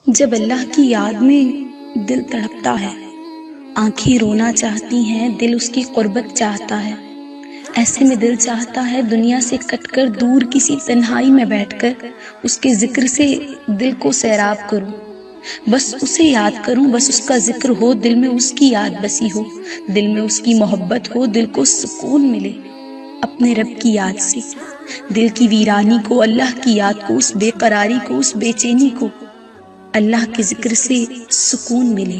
جب اللہ کی یاد میں دل تڑپتا ہے، آنکھیں رونا چاہتی ہیں، دل اس کی قربت چاہتا ہے۔ ایسے میں دل چاہتا ہے دنیا سے کٹ کر دور کسی تنہائی میں بیٹھ کر اس کے ذکر سے دل کو سیراب کروں، بس اسے یاد کروں، بس اس کا ذکر ہو، دل میں اس کی یاد بسی ہو، دل میں اس کی محبت ہو، دل کو سکون ملے اپنے رب کی یاد سے، دل کی ویرانی کو، اللہ کی یاد کو، اس بے قراری کو، اس بے چینی کو اللہ کے ذکر سے سکون ملے،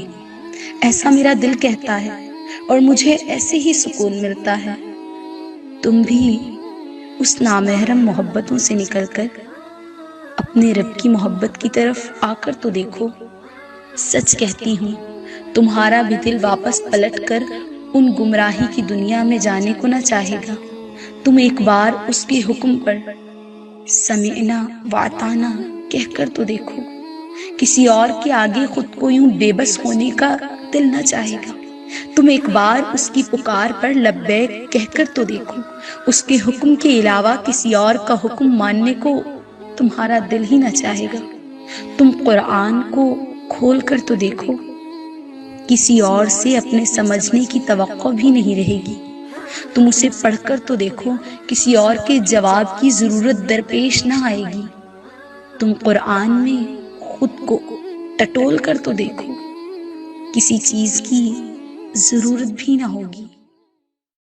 ایسا میرا دل کہتا ہے اور مجھے ایسے ہی سکون ملتا ہے۔ تم بھی اس نامحرم محبتوں سے نکل کر اپنے رب کی محبت کی طرف آ کر تو دیکھو۔ سچ کہتی ہوں، تمہارا بھی دل واپس پلٹ کر ان گمراہی کی دنیا میں جانے کو نہ چاہے گا۔ تم ایک بار اس کے حکم پر سمعنا واطعنا کہہ کر تو دیکھو، کسی اور کے آگے خود کو یوں بے بس ہونے کا دل نہ چاہے گا۔ تم ایک بار اس کی پکار پر لبیک کہہ کر تو دیکھو، اس کے حکم کے علاوہ کسی اور کا حکم ماننے کو تمہارا دل ہی نہ چاہے گا۔ تم قرآن کو کھول کر تو دیکھو، کسی اور سے اپنے سمجھنے کی توقع بھی نہیں رہے گی۔ تم اسے پڑھ کر تو دیکھو، کسی اور کے جواب کی ضرورت درپیش نہ آئے گی۔ تم قرآن میں خود کو ٹٹول کر تو دیکھو، کسی چیز کی ضرورت بھی نہ ہوگی۔